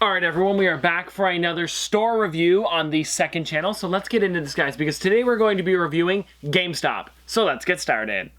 Alright everyone, we are back for another store review on the second channel. So let's get into this, guys, because today we're going to be reviewing GameStop. So let's get started.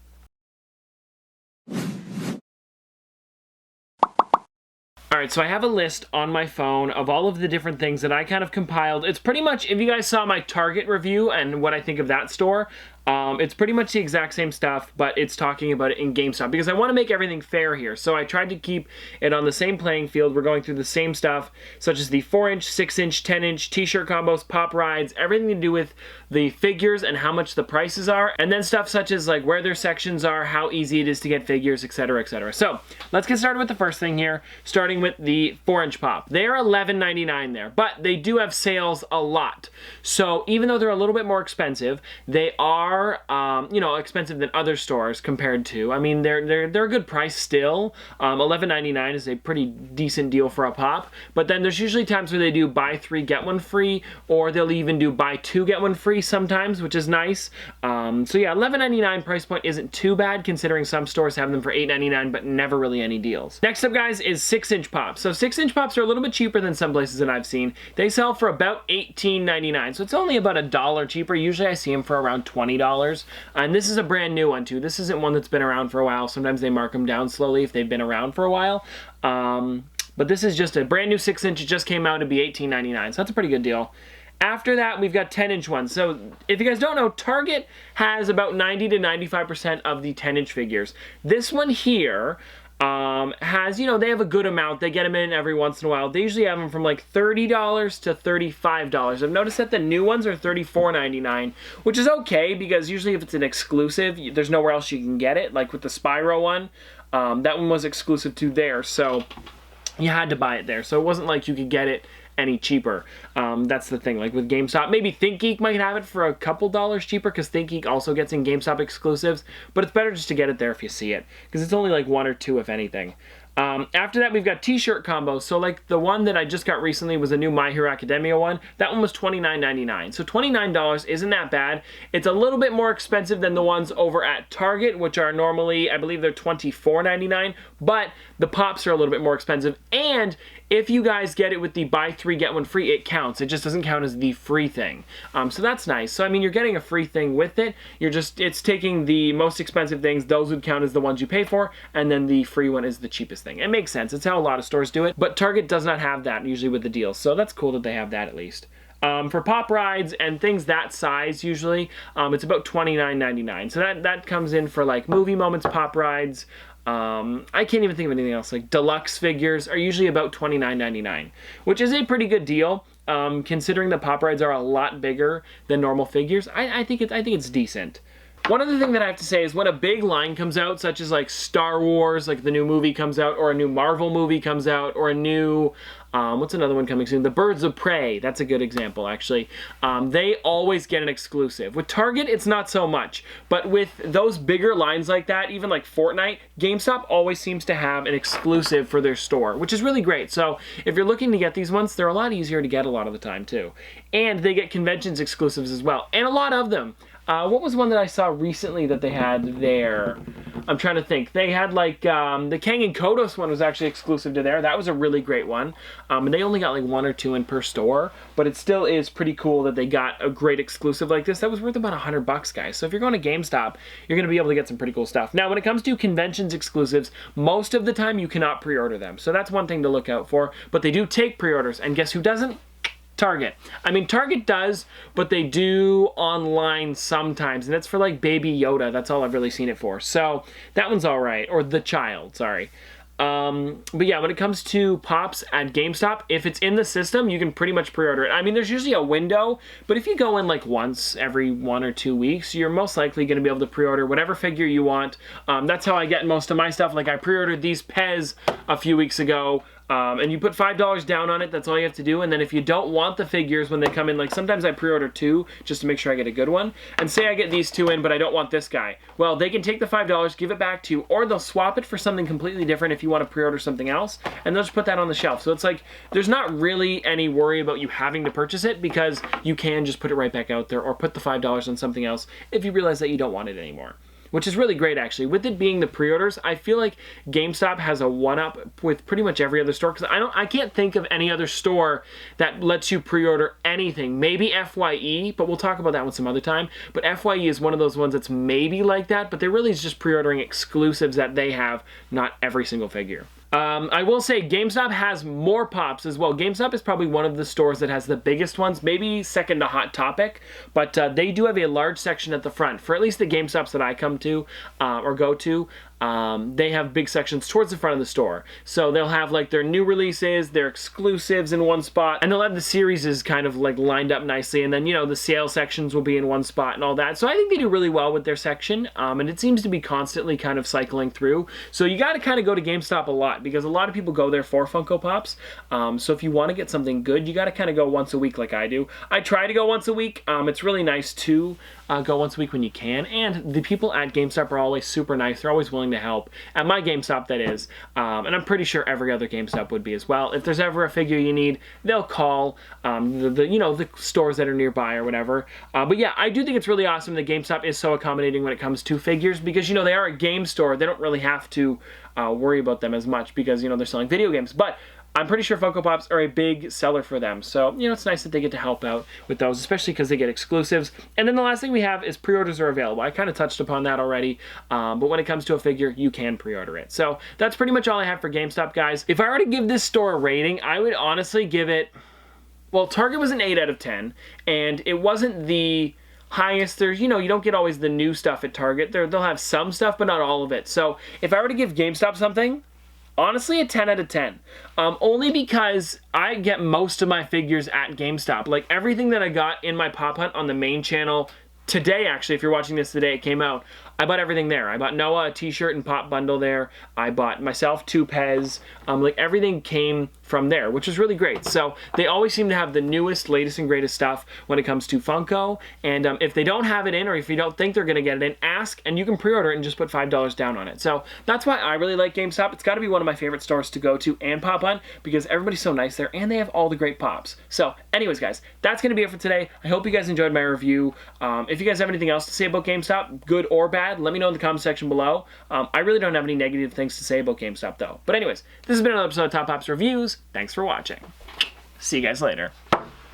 Alright, so I have a list on my phone of all of the different things that I kind of compiled. It's pretty much, if you guys saw my Target review and what I think of that store, it's pretty much the exact same stuff, but it's talking about it in GameStop because I want to make everything fair here. So I tried to keep it on the same playing field. We're going through the same stuff, such as the 4-inch, 6-inch, 10-inch, t-shirt combos, pop rides, everything to do with the figures and how much the prices are, and then stuff such as like where their sections are, how easy it is to get figures, etc., etc. So let's get started with the first thing here, starting with the 4-inch pop. They're $11.99 there, but they do have sales a lot. So even though they're a little bit more expensive, they are you know, expensive than other stores compared to. I mean, they're a good price still. $11.99 is a pretty decent deal for a pop. But then there's usually times where they do buy 3 get 1 free, or they'll even do buy 2 get 1 free sometimes, which is nice. So yeah, $11.99 price point isn't too bad considering some stores have them for $8.99, but never really any deals. Next up, guys, is 6-inch pops. So 6-inch pops are a little bit cheaper than some places that I've seen. They sell for about $18.99, so it's only about $1 cheaper. Usually I see them for around $20. And this is a brand new one too. This isn't one that's been around for a while. Sometimes they mark them down slowly if they've been around for a while. But this is just a brand new 6-inch. It just came out to be $18.99, so that's a pretty good deal. After that, we've got 10-inch ones. So if you guys don't know, Target has about 90 to 95% of the 10-inch figures. This one here has, you know, they have a good amount. They get them in every once in a while. They usually have them from like $30 to $35. I've noticed that the new ones are $34.99, which is okay because usually if it's an exclusive, there's nowhere else you can get it. Like with the Spyro one, that one was exclusive to there, so you had to buy it there. So it wasn't like you could get it any cheaper. That's the thing. Like with GameStop, maybe ThinkGeek might have it for a couple dollars cheaper because ThinkGeek also gets in GameStop exclusives, but it's better just to get it there if you see it because it's only like 1 or 2 if anything. After that, we've got t-shirt combos. So like the one that I just got recently was a new My Hero Academia one. That one was $29.99. So $29 isn't that bad. It's a little bit more expensive than the ones over at Target, which are normally, I believe they're $24.99, but the pops are a little bit more expensive. And if you guys get it with the buy 3 get 1 free, it counts. It just doesn't count as the free thing. So that's nice. So I mean, you're getting a free thing with it. It's taking the most expensive things. Those would count as the ones you pay for, and then the free one is the cheapest thing. It makes sense. It's how a lot of stores do it, but Target does not have that usually with the deals. So that's cool that they have that at least. For pop rides and things that size, usually, it's about $29.99. So that comes in for like movie moments, pop rides. I can't even think of anything else. Like deluxe figures are usually about $29.99, which is a pretty good deal. Considering the pop rides are a lot bigger than normal figures, I think it's decent. One other thing that I have to say is when a big line comes out, such as like Star Wars, like the new movie comes out, or a new Marvel movie comes out, or a new, what's another one coming soon? The Birds of Prey. That's a good example, actually. They always get an exclusive. With Target, it's not so much. But with those bigger lines like that, even like Fortnite, GameStop always seems to have an exclusive for their store, which is really great. So if you're looking to get these ones, they're a lot easier to get a lot of the time, too. And they get conventions exclusives as well, and a lot of them. What was one that I saw recently that they had there? I'm trying to think. They had like, the Kang and Kodos one was actually exclusive to there. That was a really great one. And they only got like 1 or 2 in per store, but it still is pretty cool that they got a great exclusive like this. That was worth about $100, guys. So if you're going to GameStop, you're going to be able to get some pretty cool stuff. Now, when it comes to conventions exclusives, most of the time you cannot pre-order them. So that's one thing to look out for, but they do take pre-orders, and guess who doesn't? Target. I mean, Target does, but they do online sometimes, and it's for like Baby Yoda. That's all I've really seen it for. So that one's all right, or the child, sorry. But yeah, when it comes to pops at GameStop, if it's in the system, you can pretty much pre-order it. I mean, there's usually a window, but if you go in like once every 1 or 2 weeks, you're most likely going to be able to pre-order whatever figure you want. That's how I get most of my stuff. Like I pre-ordered these Pez a few weeks ago. And you put $5 down on it, that's all you have to do. And then if you don't want the figures when they come in, like sometimes I pre-order 2 just to make sure I get a good one. And say I get these 2 in, but I don't want this guy. Well, they can take the $5, give it back to you, or they'll swap it for something completely different if you want to pre-order something else, and they'll just put that on the shelf. So it's like, there's not really any worry about you having to purchase it because you can just put it right back out there or put the $5 on something else if you realize that you don't want it anymore. which is really great actually. With it being the pre-orders, I feel like GameStop has a one-up with pretty much every other store, because I can't think of any other store that lets you pre-order anything. Maybe FYE, but we'll talk about that one some other time. But FYE is one of those ones that's maybe like that, but they're really just pre-ordering exclusives that they have, not every single figure. I will say GameStop has more pops as well. GameStop is probably one of the stores that has the biggest ones, maybe second to Hot Topic, but they do have a large section at the front. For at least the GameStops that I come to or go to, they have big sections towards the front of the store. So they'll have like their new releases, their exclusives in one spot, and they'll have the series kind of like lined up nicely, and then, you know, the sale sections will be in one spot and all that. So I think they do really well with their section, and it seems to be constantly kind of cycling through. So you got to kind of go to GameStop a lot, because a lot of people go there for Funko Pops. So if you want to get something good, you got to kind of go once a week like I do. I try to go once a week. It's really nice to go once a week when you can, and the people at GameStop are always super nice. They're always willing to help. At my GameStop, that is. And I'm pretty sure every other GameStop would be as well. If there's ever a figure you need, they'll call the stores that are nearby or whatever. But yeah, I do think it's really awesome that GameStop is so accommodating when it comes to figures, because, you know, they are a game store. They don't really have to worry about them as much, because, you know, they're selling video games. But I'm pretty sure Funko Pops are a big seller for them. So, you know, it's nice that they get to help out with those, especially because they get exclusives. And then the last thing we have is pre-orders are available. I kind of touched upon that already, but when it comes to a figure, you can pre-order it. So that's pretty much all I have for GameStop, guys. If I were to give this store a rating, I would honestly give it, well, Target was an 8 out of 10, and it wasn't the highest. There's, you know, you don't get always the new stuff at Target. They'll have some stuff, but not all of it. So if I were to give GameStop something, honestly, a 10 out of 10. Only because I get most of my figures at GameStop. Like, everything that I got in my Pop Hunt on the main channel today, actually, if you're watching this today, it came out, I bought everything there. I bought Noah a t-shirt and pop bundle there. I bought myself 2 Pez. Like, everything came from there, which is really great. So they always seem to have the newest, latest, and greatest stuff when it comes to Funko. And if they don't have it in, or if you don't think they're going to get it in, ask, and you can pre-order it and just put $5 down on it. So that's why I really like GameStop. It's got to be one of my favorite stores to go to and Pop Hunt, because everybody's so nice there, and they have all the great pops. So anyways, guys, that's going to be it for today. I hope you guys enjoyed my review. If you guys have anything else to say about GameStop, good or bad, let me know in the comment section below. I really don't have any negative things to say about GameStop, though. But anyways, this has been another episode of Top Pops Reviews. Thanks for watching. See you guys later.